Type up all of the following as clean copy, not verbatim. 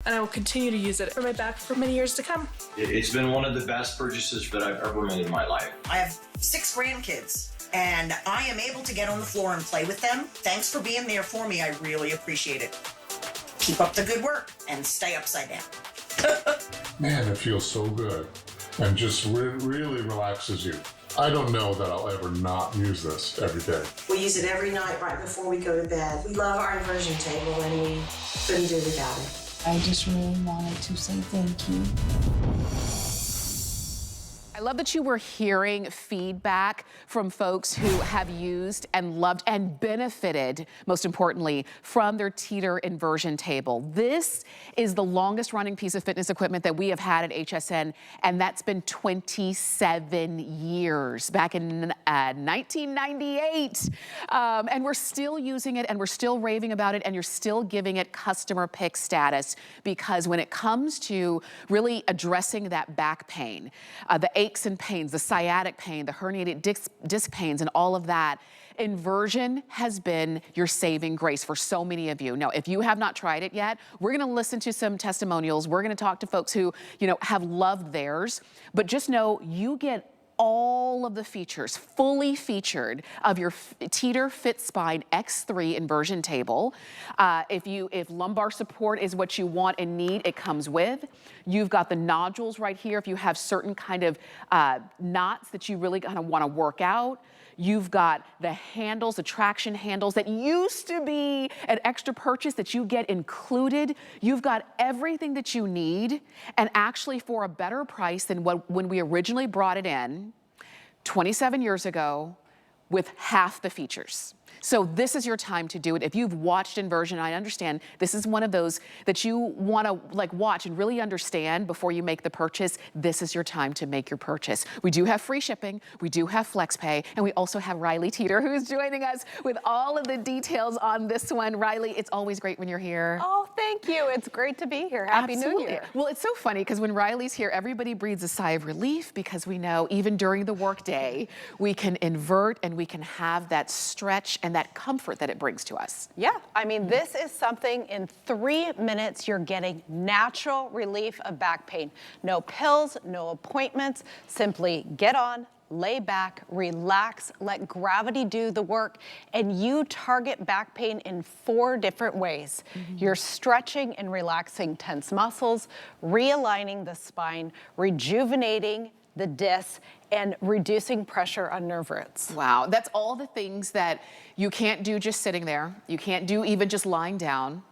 and I will continue to use it for my back for many years to come. It's been one of the best purchases that I've ever made in my life. I have 6 grandkids, and I am able to get on the floor and play with them. Thanks for being there for me. I really appreciate it. Keep up the good work and stay upside down. Man, it feels so good and just really relaxes you. I don't know that I'll ever not use this every day. We use it every night right before we go to bed. We love our inversion table and we couldn't do without it. I just really wanted to say thank you. I love that you were hearing feedback from folks who have used and loved and benefited, most importantly, from their Teeter inversion table. This is the longest running piece of fitness equipment that we have had at HSN, and that's been 27 years, back in 1998. And we're still using it, and we're still raving about it, and you're still giving it customer pick status, because when it comes to really addressing that back pain, the aches and pains, the sciatic pain, the herniated disc pains, and all of that, inversion has been your saving grace for so many of you. Now, if you have not tried it yet, we're gonna listen to some testimonials. We're gonna talk to folks who, have loved theirs, but just know you get all of the features, fully featured, of your Teeter FitSpine X3 inversion table. If lumbar support is what you want and need, it comes with. You've got the nodules right here if you have certain kind of knots that you really kind of want to work out. You've got the handles, the traction handles that used to be an extra purchase that you get included. You've got everything that you need, and actually for a better price than when we originally brought it in 27 years ago, with half the features. So this is your time to do it. If you've watched Inversion, I understand this is one of those that you want to watch and really understand before you make the purchase. This is your time to make your purchase. We do have free shipping, we do have FlexPay, and we also have Riley Teeter, who's joining us with all of the details on this one. Riley, it's always great when you're here. Oh, thank you. It's great to be here. Happy New Year. Well, it's so funny because when Riley's here, everybody breathes a sigh of relief, because we know even during the workday, we can invert and we can have that stretch and that comfort that it brings to us. Yeah, I mean, this is something in 3 minutes you're getting natural relief of back pain. No pills, no appointments, simply get on, lay back, relax, let gravity do the work, and you target back pain in 4 different ways. You're stretching and relaxing tense muscles, realigning the spine, rejuvenating the disc, and reducing pressure on nerve roots. Wow, that's all the things that you can't do just sitting there. You can't do even just lying down.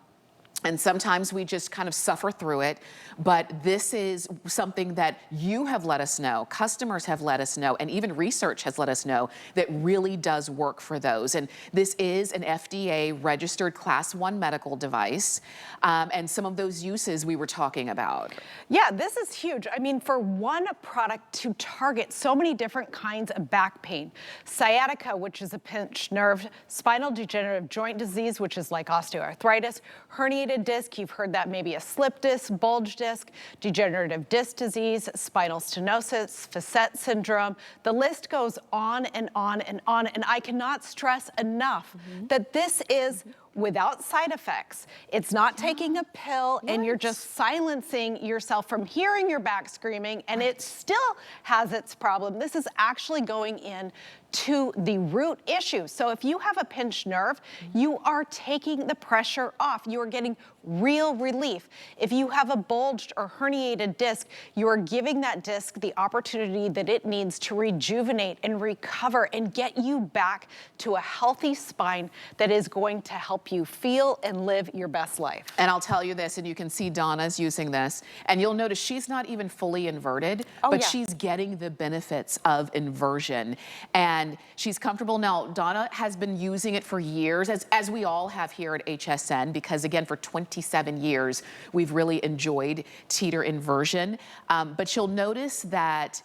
And sometimes we just kind of suffer through it, but this is something that you have let us know, customers have let us know, and even research has let us know that really does work for those. And this is an FDA registered Class 1 medical device, and some of those uses we were talking about. Yeah, this is huge. I mean, for one product to target so many different kinds of back pain, sciatica, which is a pinched nerve, spinal degenerative joint disease, which is like osteoarthritis, herniated disc, you've heard that, maybe a slip disc, bulge disc, degenerative disc disease, spinal stenosis, facet syndrome. The list goes on and on and on, and I cannot stress enough that this is without side effects. It's not taking a pill and you're just silencing yourself from hearing your back screaming, and it still has its problem. This is actually going in to the root issue. So if you have a pinched nerve, you are taking the pressure off. You are getting real relief. If you have a bulged or herniated disc, you are giving that disc the opportunity that it needs to rejuvenate and recover and get you back to a healthy spine that is going to help you feel and live your best life. And I'll tell you this, and you can see Donna's using this, and you'll notice she's not even fully inverted, but she's getting the benefits of inversion. And she's comfortable now. Donna has been using it for years, as we all have here at HSN, because again, for 27 years, we've really enjoyed Teeter inversion. But you'll notice that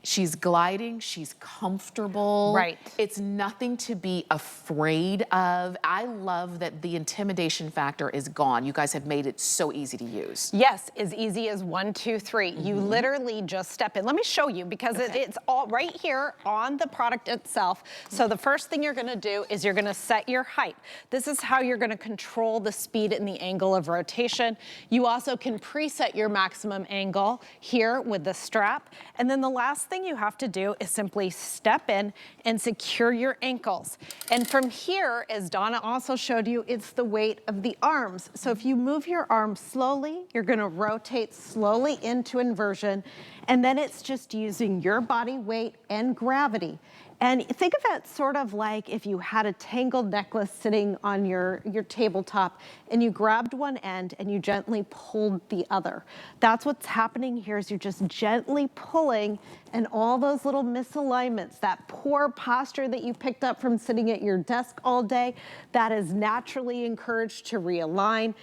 She's gliding, she's comfortable. Right. It's nothing to be afraid of. I love that the intimidation factor is gone. You guys have made it so easy to use. Yes, as easy as 1, 2, 3. You literally just step in. Let me show you because it's all right here on the product itself. So the first thing you're gonna do is you're gonna set your height. This is how you're gonna control the speed and the angle of rotation. You also can preset your maximum angle here with the strap. And then the last thing you have to do is simply step in and secure your ankles. And from here, as Donna also showed you, it's the weight of the arms. So if you move your arms slowly, you're gonna rotate slowly into inversion, and then it's just using your body weight and gravity. And think of it sort of like if you had a tangled necklace sitting on your tabletop and you grabbed one end and you gently pulled the other. That's what's happening here is you're just gently pulling, and all those little misalignments, that poor posture that you picked up from sitting at your desk all day, that is naturally encouraged to realign.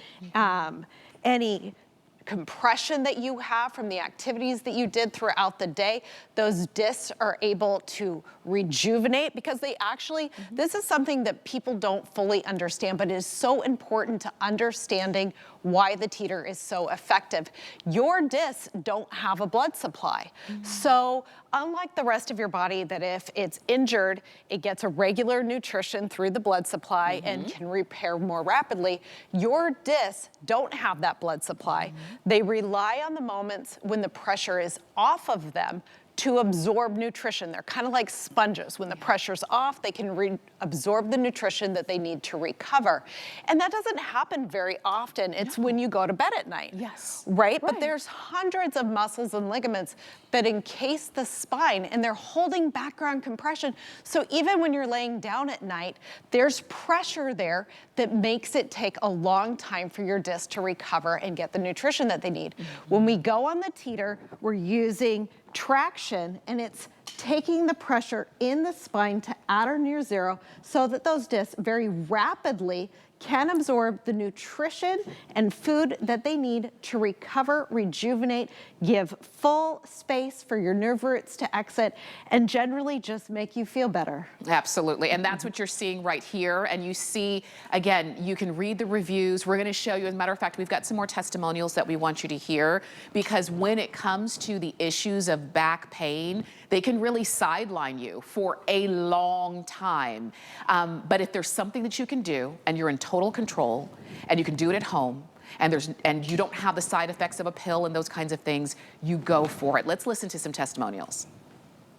Any compression that you have from the activities that you did throughout the day, those discs are able to rejuvenate because they actually, this is something that people don't fully understand, but it is so important to understanding why the teeter is so effective. Your discs don't have a blood supply. So unlike the rest of your body that if it's injured, it gets a regular nutrition through the blood supply and can repair more rapidly, your discs don't have that blood supply. They rely on the moments when the pressure is off of them to absorb nutrition. They're kind of like sponges. When the pressure's off, they can absorb the nutrition that they need to recover. And that doesn't happen very often. It's when you go to bed at night. Yes. Right? But there's hundreds of muscles and ligaments that encase the spine, and they're holding background compression. So even when you're laying down at night, there's pressure there that makes it take a long time for your disc to recover and get the nutrition that they need. When we go on the teeter, we're using traction, and it's taking the pressure in the spine to at or near zero so that those discs very rapidly can absorb the nutrition and food that they need to recover, rejuvenate, give full space for your nerve roots to exit, and generally just make you feel better. Absolutely, and that's what you're seeing right here. And you see, again, you can read the reviews. We're gonna show you, as a matter of fact, we've got some more testimonials that we want you to hear, because when it comes to the issues of back pain, they can really sideline you for a long time. But if there's something that you can do, and you're in total control, and you can do it at home, and you don't have the side effects of a pill and those kinds of things, you go for it. Let's listen to some testimonials.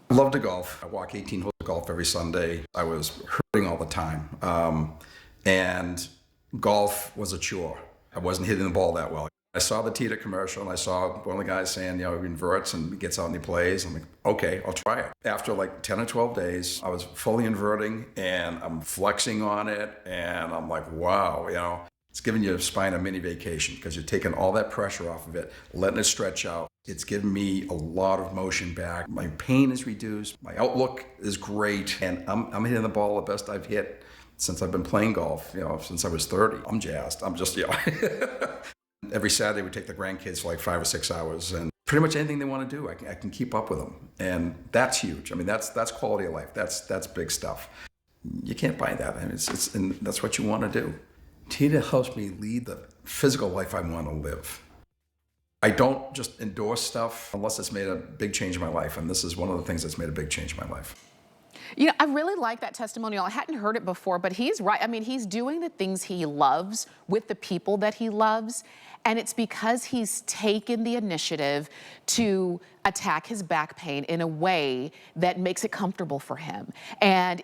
I love to golf. I walk 18 holes of golf every Sunday. I was hurting all the time. And golf was a chore. I wasn't hitting the ball that well. I saw the Teeter commercial, and I saw one of the guys saying, he inverts and gets out and he plays. I'm like, okay, I'll try it. After like 10 or 12 days, I was fully inverting, and I'm flexing on it, and I'm like, wow, it's giving your spine a mini vacation because you're taking all that pressure off of it, letting it stretch out. It's given me a lot of motion back. My pain is reduced. My outlook is great, and I'm hitting the ball the best I've hit since I've been playing golf, since I was 30. I'm jazzed. I'm just, Every Saturday we take the grandkids for like 5 or 6 hours, and pretty much anything they want to do, I can keep up with them. And that's huge. I mean, that's quality of life. That's big stuff. You can't buy that. I mean, and that's what you want to do. Teeter helps me lead the physical life I want to live. I don't just endorse stuff unless it's made a big change in my life, and this is one of the things that's made a big change in my life. I really like that testimonial. I hadn't heard it before, but he's right. I mean, he's doing the things he loves with the people that he loves, and it's because he's taken the initiative to attack his back pain in a way that makes it comfortable for him. And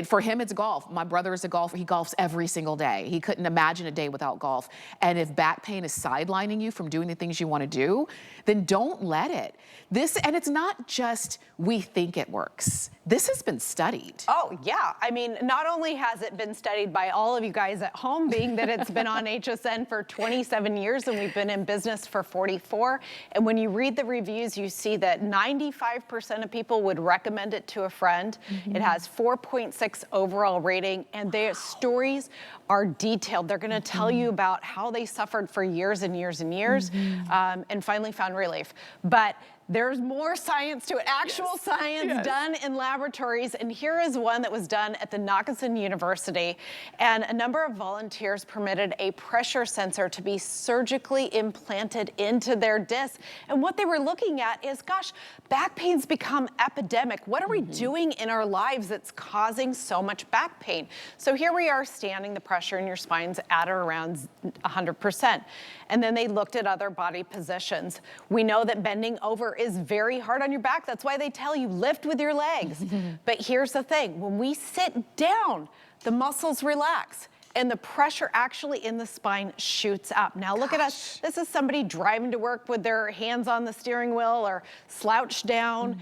for him, it's golf. My brother is a golfer. He golfs every single day. He couldn't imagine a day without golf. And if back pain is sidelining you from doing the things you want to do, then don't let it. And it's not just we think it works. This has been studied. Oh, yeah. I mean, not only has it been studied by all of you guys at home, being that it's been on HSN for 27 years and we've been in business for 44. And when you read the reviews, you see that 95% of people would recommend it to a friend. It has 4.6 overall rating, and their stories are detailed. They're going to tell you about how they suffered for years and years and years, and finally found relief. But There's more science to it, actual science done in laboratories. And here is one that was done at the Nakasan University. And a number of volunteers permitted a pressure sensor to be surgically implanted into their disc. And what they were looking at is, gosh, back pain's become epidemic. What are we doing in our lives that's causing so much back pain? So here we are standing, the pressure in your spine's at or around 100%. And then they looked at other body positions. We know that bending over is very hard on your back. That's why they tell you lift with your legs. But here's the thing, when we sit down, the muscles relax and the pressure actually in the spine shoots up. Now look at us. This is somebody driving to work with their hands on the steering wheel or slouched down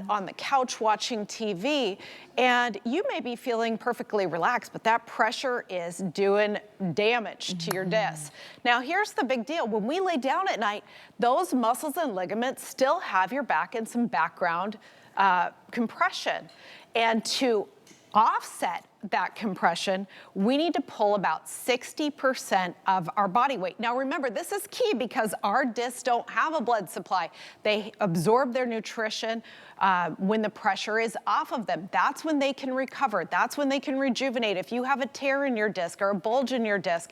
on the couch watching TV. And you may be feeling perfectly relaxed, but that pressure is doing damage to your disc. Now here's the big deal. When we lay down at night, those muscles and ligaments still have your back in some background compression. And to offset that compression, we need to pull about 60% of our body weight. Now remember, this is key because our discs don't have a blood supply. They absorb their nutrition when the pressure is off of them. That's when they can recover. That's when they can rejuvenate. If you have a tear in your disc or a bulge in your disc,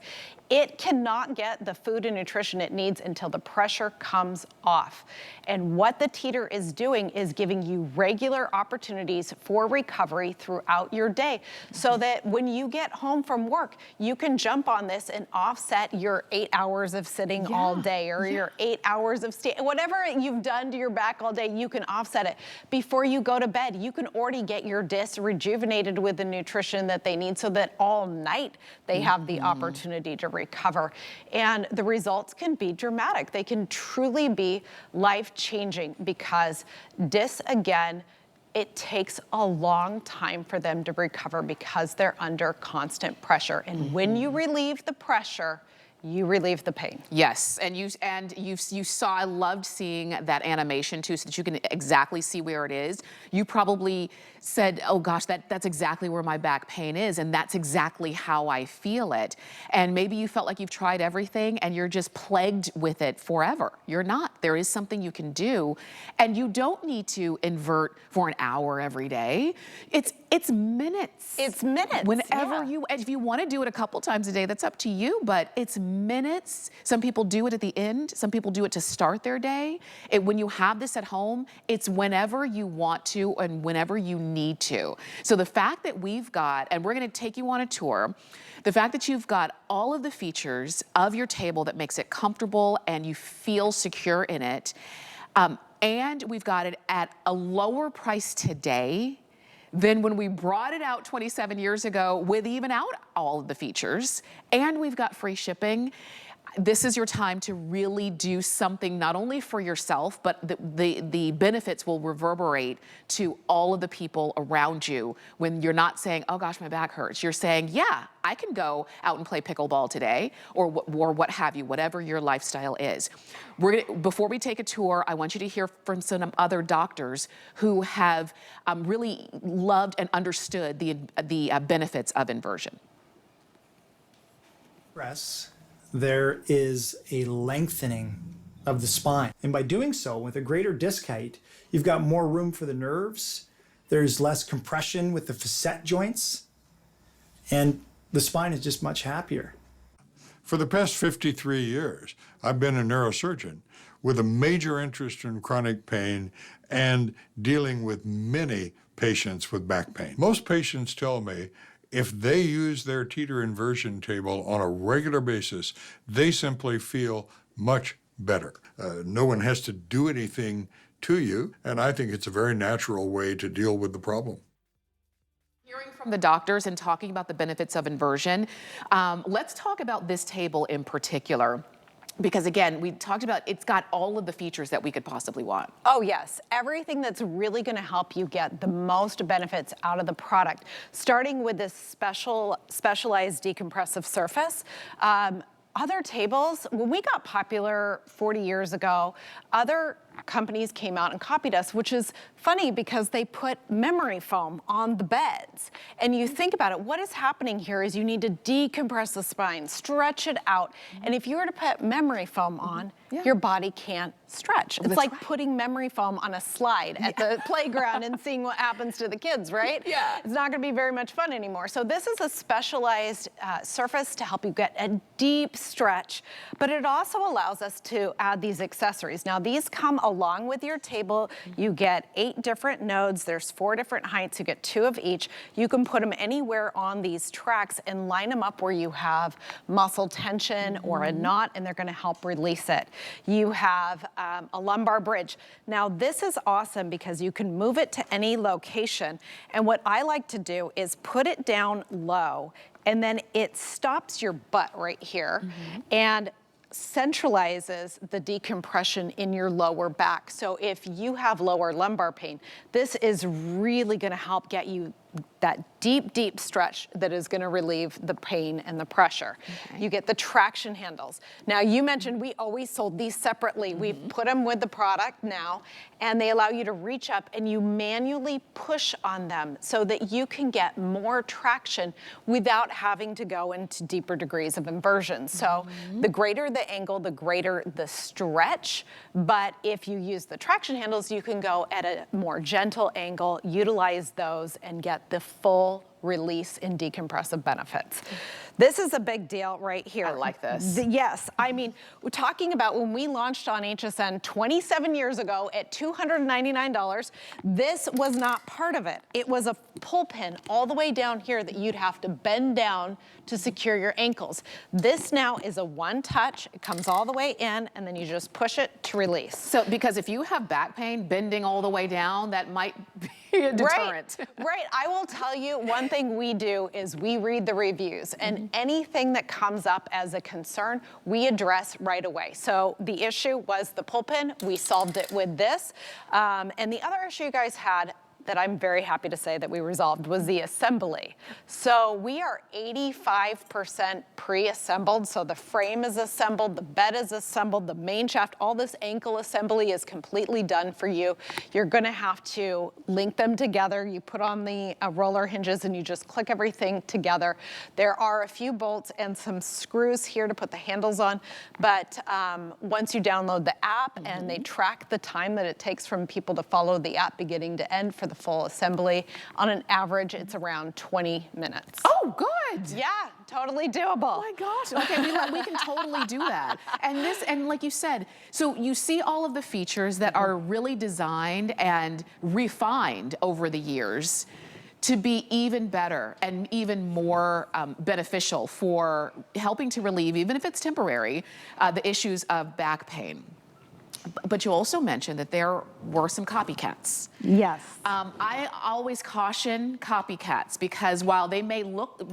it cannot get the food and nutrition it needs until the pressure comes off. And what the Teeter is doing is giving you regular opportunities for recovery throughout your day, so that when you get home from work, you can jump on this and offset your 8 hours of sitting all day, or your 8 hours of whatever you've done to your back all day, you can offset it. Before you go to bed, you can already get your discs rejuvenated with the nutrition that they need, so that all night they have the opportunity to recover. And the results can be dramatic. They can truly be life-changing, because discs, again, it takes a long time for them to recover because they're under constant pressure. And when you relieve the pressure, you relieve the pain. Yes, and you saw, I loved seeing that animation too, so that you can exactly see where it is. You probably said, oh gosh, that's exactly where my back pain is, and that's exactly how I feel it. And maybe you felt like you've tried everything and you're just plagued with it forever. You're not. There is something you can do, and you don't need to invert for an hour every day. It's minutes. It's minutes. Whenever if you want to do it a couple times a day, that's up to you, but it's minutes. Some people do it at the end. Some people do it to start their day. When you have this at home, it's whenever you want to and whenever you need to. So the fact that we've got, and we're going to take you on a tour, the fact that you've got all of the features of your table that makes it comfortable and you feel secure in it, and we've got it at a lower price today than when we brought it out 27 years ago with even out all of the features, and we've got free shipping. This is your time to really do something not only for yourself, but the benefits will reverberate to all of the people around you when you're not saying, oh gosh, my back hurts. You're saying, yeah, I can go out and play pickleball today, or what have you, whatever your lifestyle is. Before we take a tour, I want you to hear from some other doctors who have really loved and understood the benefits of inversion. There is a lengthening of the spine. And by doing so, with a greater disc height, you've got more room for the nerves, there's less compression with the facet joints, and the spine is just much happier. For the past 53 years, I've been a neurosurgeon with a major interest in chronic pain and dealing with many patients with back pain. Most patients tell me if they use their Teeter inversion table on a regular basis, they simply feel much better. No one has to do anything to you, and I think it's a very natural way to deal with the problem. Hearing from the doctors and talking about the benefits of inversion, let's talk about this table in particular. Because again, we talked about it's got all of the features that we could possibly want. Oh yes, everything that's really going to help you get the most benefits out of the product. Starting with this specialized decompressive surface. Other tables, when we got popular 40 years ago, other companies came out and copied us, which is funny because they put memory foam on the beds. And you think about it, what is happening here is you need to decompress the spine, stretch it out. And if you were to put memory foam on, your body can't stretch. It's like putting memory foam on a slide at the playground and seeing what happens to the kids, right? Yeah. It's not gonna be very much fun anymore. So this is a specialized surface to help you get a deep stretch, but it also allows us to add these accessories. Now these come along with your table. You get 8 different nodes. There's 4 different heights. You get 2 of each. You can put them anywhere on these tracks and line them up where you have muscle tension or a knot, and they're gonna help release it. You have a lumbar bridge. Now this is awesome because you can move it to any location. And what I like to do is put it down low, and then it stops your butt right here and centralizes the decompression in your lower back. So if you have lower lumbar pain, this is really gonna help get you that deep, deep stretch that is gonna relieve the pain and the pressure. You get the traction handles. Now you mentioned we always sold these separately. We've put them with the product now, and they allow you to reach up and you manually push on them so that you can get more traction without having to go into deeper degrees of inversion. So the greater the angle, the greater the stretch. But if you use the traction handles, you can go at a more gentle angle, utilize those, and get the full release in decompressive benefits. This is a big deal right here. I like this. Yes, I mean, we're talking about when we launched on HSN 27 years ago at $299, this was not part of it. It was a pull pin all the way down here that you'd have to bend down to secure your ankles. This now is a one touch, it comes all the way in, and then you just push it to release. So, because if you have back pain, bending all the way down, that might be a deterrent. Right, I will tell you, one thing we do is we read the reviews, and anything that comes up as a concern, we address right away. So the issue was the pull pin, we solved it with this. And the other issue you guys had that I'm very happy to say that we resolved was the assembly. So we are 85% pre-assembled. So the frame is assembled, the bed is assembled, the main shaft, all this ankle assembly is completely done for you. You're gonna have to link them together. You put on the roller hinges and you just click everything together. There are a few bolts and some screws here to put the handles on, but once you download the app and they track the time that it takes from people to follow the app beginning to end for the full assembly. On an average, it's around 20 minutes. Oh, good. Yeah, totally doable. Oh my gosh. Okay, we can totally do that. And like you said, so you see all of the features that are really designed and refined over the years to be even better and even more beneficial for helping to relieve, even if it's temporary, the issues of back pain. But you also mentioned that there were some copycats. Yes. I always caution copycats because while they may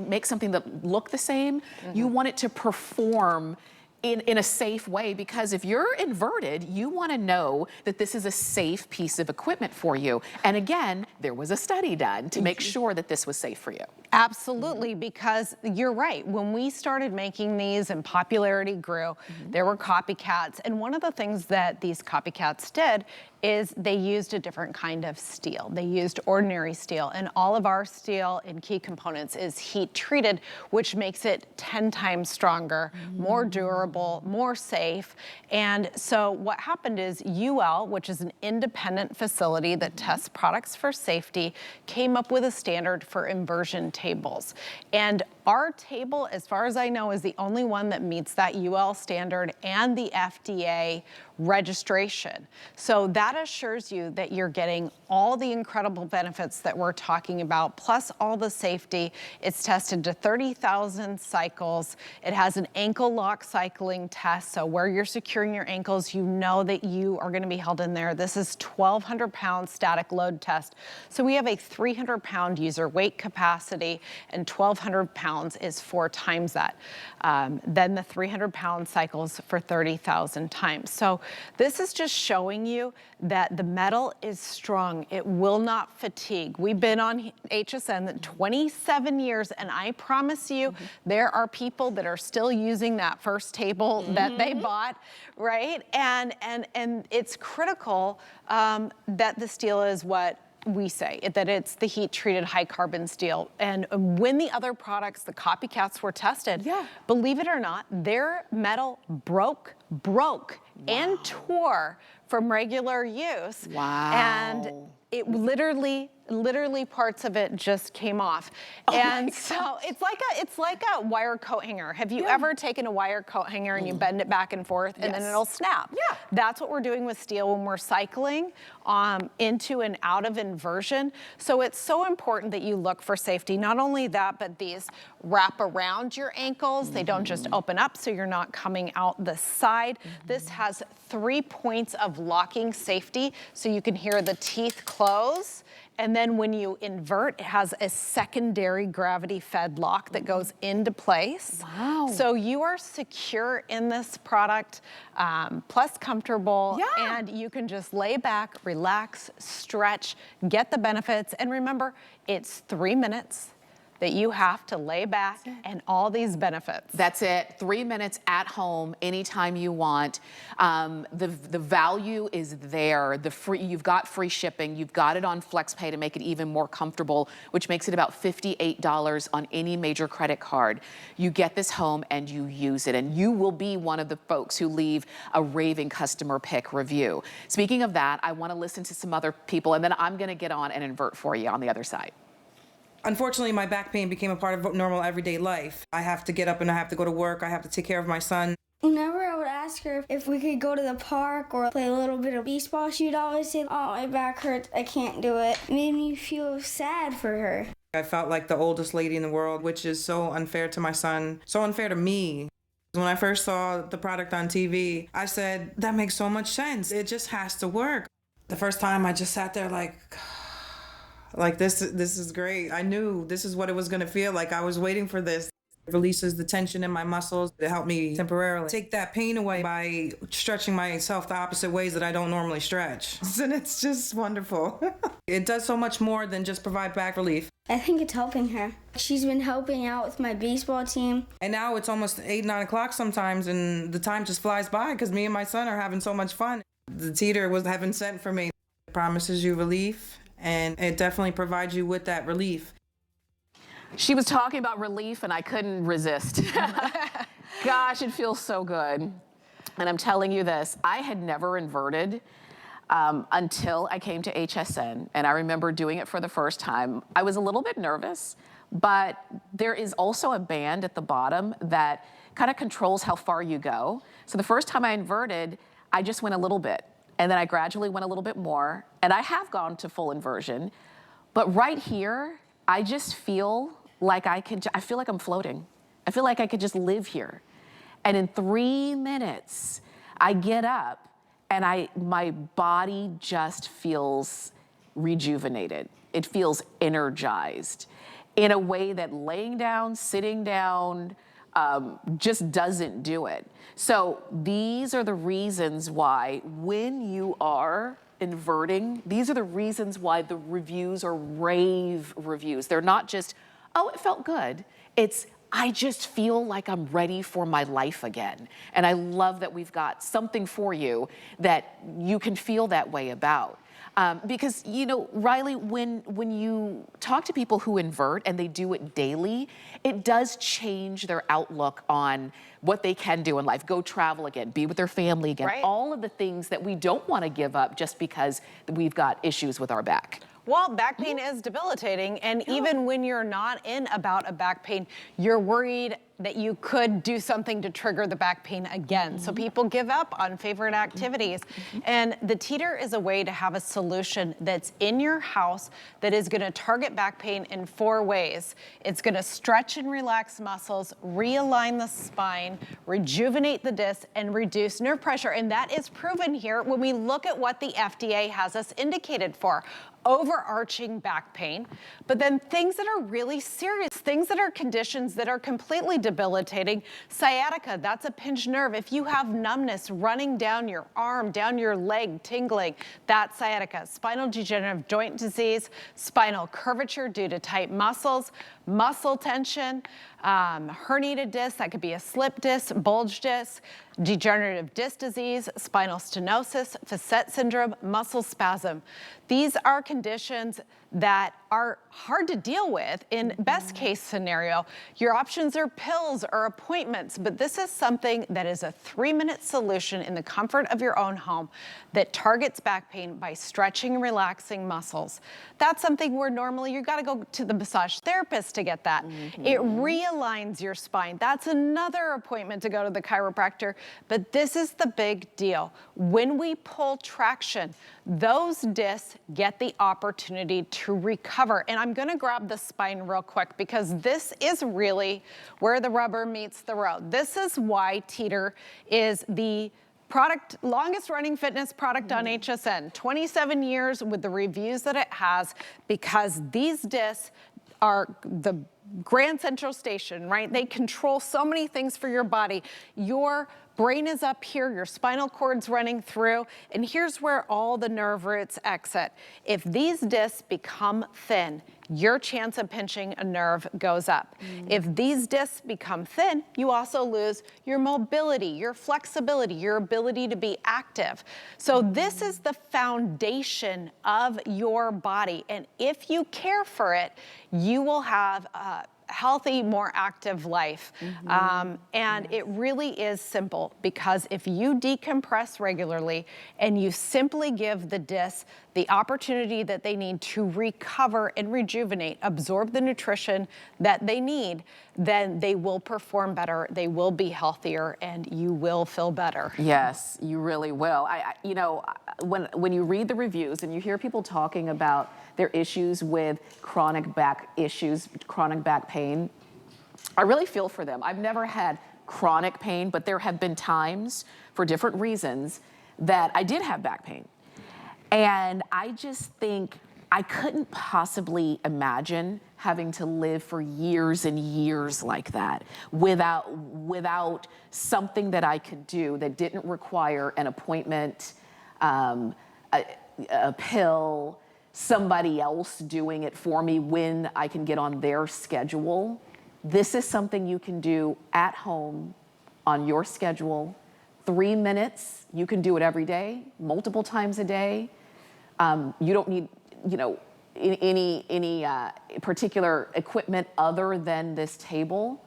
make something that look the same, you want it to perform in a safe way, because if you're inverted, you want to know that this is a safe piece of equipment for you. And again, there was a study done to make sure that this was safe for you. Absolutely, because you're right. When we started making these and popularity grew, there were copycats. And one of the things that these copycats did is they used a different kind of steel. They used ordinary steel, and all of our steel and key components is heat treated, which makes it 10 times stronger, more durable, more safe. And so what happened is UL, which is an independent facility that tests products for safety, came up with a standard for inversion tables. And our table, as far as I know, is the only one that meets that UL standard and the FDA registration. So that assures you that you're getting all the incredible benefits that we're talking about, plus all the safety. It's tested to 30,000 cycles. It has an ankle lock cycling test. So where you're securing your ankles, you know that you are going to be held in there. This is 1,200 pound static load test. So we have a 300 pound user weight capacity and 1,200 pounds pounds is 4 times that. Then the 300-pound cycles for 30,000 times. So this is just showing you that the metal is strong. It will not fatigue. We've been on HSN 27 years, and I promise you, there are people that are still using that first table that they bought, right? And it's critical that the steel is what we say, that it's the heat-treated high-carbon steel. And when the other products, the copycats, were tested, believe it or not, their metal broke and tore from regular use. Wow. And it literally parts of it just came off. And so it's like a wire coat hanger. Have you ever taken a wire coat hanger and you bend it back and forth and then it'll snap? Yeah. That's what we're doing with steel when we're cycling into and out of inversion. So it's so important that you look for safety. Not only that, but these wrap around your ankles. They don't just open up so you're not coming out the side. This has 3 points of locking safety so you can hear the teeth close. And then when you invert, it has a secondary gravity-fed lock that goes into place. Wow. So you are secure in this product, plus comfortable, and you can just lay back, relax, stretch, get the benefits. And remember, it's 3 minutes that you have to lay back and all these benefits. That's it. 3 minutes at home, anytime you want. The value is there. You've got free shipping. You've got it on FlexPay to make it even more comfortable, which makes it about $58 on any major credit card. You get this home and you use it, and you will be one of the folks who leave a raving customer pick review. Speaking of that, I want to listen to some other people, and then I'm going to get on and invert for you on the other side. Unfortunately, my back pain became a part of normal everyday life. I have to get up and I have to go to work. I have to take care of my son. Whenever I would ask her if we could go to the park or play a little bit of baseball, she'd always say, "Oh, my back hurts, I can't do it." It made me feel sad for her. I felt like the oldest lady in the world, which is so unfair to my son, so unfair to me. When I first saw the product on TV, I said, that makes so much sense. It just has to work. The first time I just sat there like this is great. I knew this is what it was going to feel like. I was waiting for this. It releases the tension in my muscles. It helped me temporarily take that pain away by stretching myself the opposite ways that I don't normally stretch. And it's just wonderful. It does so much more than just provide back relief. I think it's helping her. She's been helping out with my baseball team. And now it's almost 8, 9 o'clock sometimes, and the time just flies by because me and my son are having so much fun. The Teeter was heaven sent for me. It promises you relief. And it definitely provides you with that relief. She was talking about relief and I couldn't resist. Gosh, it feels so good. And I'm telling you this, I had never inverted until I came to HSN. And I remember doing it for the first time. I was a little bit nervous, but there is also a band at the bottom that kind of controls how far you go. So the first time I inverted, I just went a little bit. And then I gradually went a little bit more, and I have gone to full inversion. But right here, I just feel like I feel like I'm floating. I feel like I could just live here. And in 3 minutes, I get up and my body just feels rejuvenated. It feels energized in a way that laying down, sitting down, just doesn't do it. So these are the reasons why when you are inverting, these are the reasons why the reviews are rave reviews. They're not just, oh, it felt good. It's, I just feel like I'm ready for my life again. And I love that we've got something for you that you can feel that way about. Because, you know, Riley, when you talk to people who invert and they do it daily, it does change their outlook on what they can do in life. Go travel again, be with their family again, all of the things that we don't want to give up just because we've got issues with our back. Well, back pain is debilitating, and even when you're not in about a back pain, you're worried that you could do something to trigger the back pain again. So people give up on favorite activities. And the Teeter is a way to have a solution that's in your house that is gonna target back pain in 4 ways. It's gonna stretch and relax muscles, realign the spine, rejuvenate the disc, and reduce nerve pressure. And that is proven here when we look at what the FDA has us indicated for. Overarching back pain, but then things that are really serious, things that are conditions that are completely debilitating. Sciatica, that's a pinched nerve. If you have numbness running down your arm, down your leg, tingling, that's sciatica. Spinal degenerative joint disease, spinal curvature due to tight muscles, muscle tension, herniated disc, that could be a slip disc, bulge disc, degenerative disc disease, spinal stenosis, facet syndrome, muscle spasm. These are conditions that are hard to deal with in best case scenario. Your options are pills or appointments, but this is something that is a 3-minute solution in the comfort of your own home that targets back pain by stretching and relaxing muscles. That's something where normally you gotta go to the massage therapist to get that. It realigns your spine. That's another appointment to go to the chiropractor, but this is the big deal. When we pull traction, those discs get the opportunity to recover. And I'm gonna grab the spine real quick because this is really where the rubber meets the road. This is why Teeter is the longest running fitness product on HSN. 27 years with the reviews that it has, because these discs are the Grand Central Station, right? They control so many things for your body. Your brain is up here, your spinal cord's running through, and here's where all the nerve roots exit. If these discs become thin, your chance of pinching a nerve goes up. If these discs become thin, you also lose your mobility, your flexibility, your ability to be active. So this is the foundation of your body, and if you care for it, you will have a healthy, more active life. And it really is simple, because if you decompress regularly and you simply give the discs the opportunity that they need to recover and rejuvenate, absorb the nutrition that they need, then they will perform better, they will be healthier, and you will feel better. Yes, you really will. You know, when you read the reviews and you hear people talking about their issues with chronic back issues, chronic back pain, I really feel for them. I've never had chronic pain, but there have been times, for different reasons, that I did have back pain. And I just think I couldn't possibly imagine having to live for years and years like that without something that I could do that didn't require an appointment, a pill, somebody else doing it for me when I can get on their schedule. This is something you can do at home on your schedule. 3 minutes, you can do it every day, multiple times a day. You don't need, you know, any particular equipment other than this table.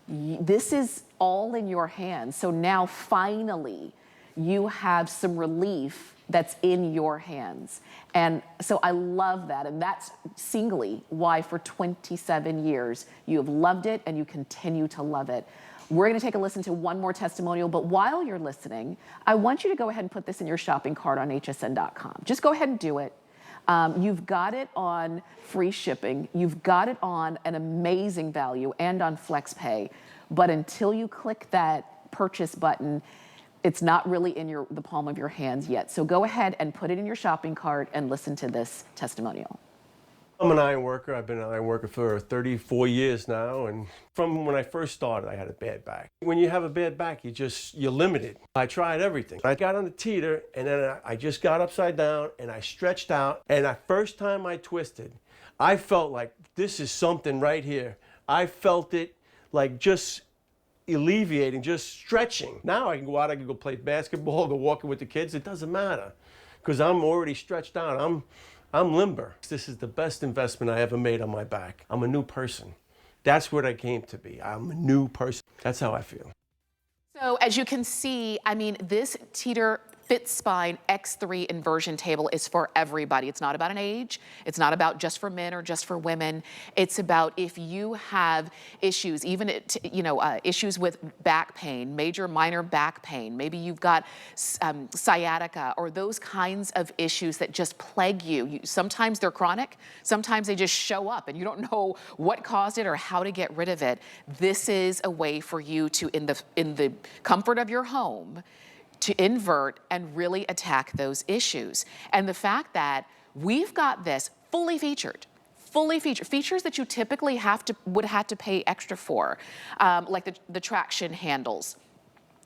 This is all in your hands. So now finally you have some relief that's in your hands. And so I love that. And that's singly why for 27 years you have loved it and you continue to love it. We're gonna take a listen to one more testimonial, but while you're listening, I want you to go ahead and put this in your shopping cart on hsn.com. Just go ahead and do it. You've got it on free shipping. You've got it on an amazing value and on FlexPay. But until you click that purchase button, it's not really in the palm of your hands yet. So go ahead and put it in your shopping cart and listen to this testimonial. I'm an iron worker. I've been an iron worker for 34 years now. And from when I first started, I had a bad back. When you have a bad back, you're limited. I tried everything. I got on the teeter and then I just got upside down and I stretched out. And the first time I twisted, I felt like this is something right here. I felt it like just alleviating, just stretching. Now I can go out, I can go play basketball, go walking with the kids. It doesn't matter because I'm already stretched out. I'm limber. This is the best investment I ever made on my back. I'm a new person. That's what I came to be. I'm a new person. That's how I feel. So as you can see, I mean, this Teeter FitSpine X3 inversion table is for everybody. It's not about an age. It's not about just for men or just for women. It's about if you have issues, even issues with back pain, major, minor back pain. Maybe you've got sciatica or those kinds of issues that just plague you. Sometimes they're chronic. Sometimes they just show up and you don't know what caused it or how to get rid of it. This is a way for you to, in the comfort of your home, to invert and really attack those issues. And the fact that we've got this fully featured, features that you typically would have to pay extra for, like the traction handles.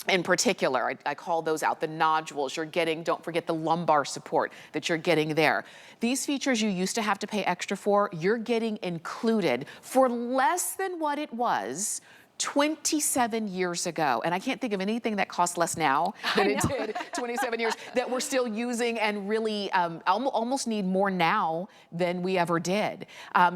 In particular, I call those out, the nodules you're getting, don't forget the lumbar support that you're getting there. These features you used to have to pay extra for, you're getting included for less than what it was 27 years ago. And I can't think of anything that costs less now than it did 27 years that we're still using and really almost need more now than we ever did.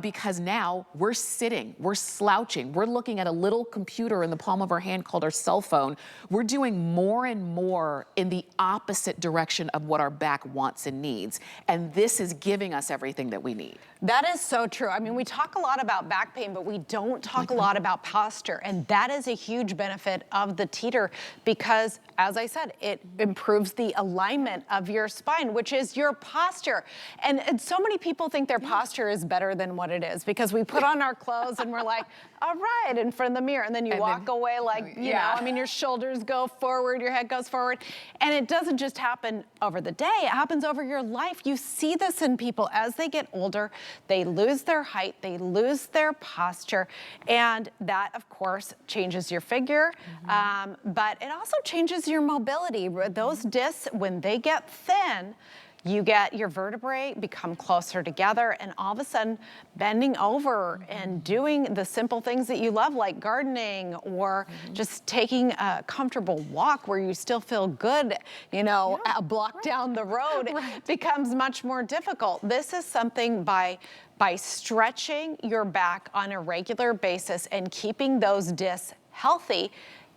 Because now we're sitting, we're slouching, we're looking at a little computer in the palm of our hand called our cell phone. We're doing more and more in the opposite direction of what our back wants and needs. And this is giving us everything that we need. That is so true. I mean, we talk a lot about back pain, but we don't talk a lot about posture. And that is a huge benefit of the Teeter because, as I said, it improves the alignment of your spine, which is your posture. And so many people think their posture is better than what it is because we put on our clothes and we're like, all right, in front of the mirror. And then you walk away like, you know, I mean, your shoulders go forward, your head goes forward. And it doesn't just happen over the day, it happens over your life. You see this in people as they get older, they lose their height, they lose their posture. And that, of course, changes your figure, but it also changes your mobility. Those discs, when they get thin, you get your vertebrae become closer together and all of a sudden bending over and doing the simple things that you love like gardening or just taking a comfortable walk where you still feel good, you know, a block down the road becomes much more difficult. This is something by stretching your back on a regular basis and keeping those discs healthy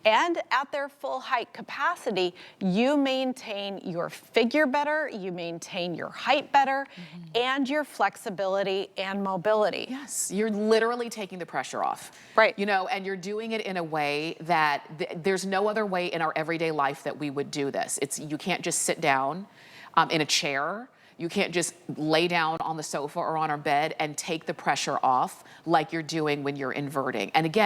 and at their full height capacity, you maintain your figure better, you maintain your height better, and your flexibility and mobility. Yes, you're literally taking the pressure off. Right. You know, and you're doing it in a way that there's no other way in our everyday life that we would do this. You can't just sit down in a chair. You can't just lay down on the sofa or on our bed and take the pressure off like you're doing when you're inverting. And again,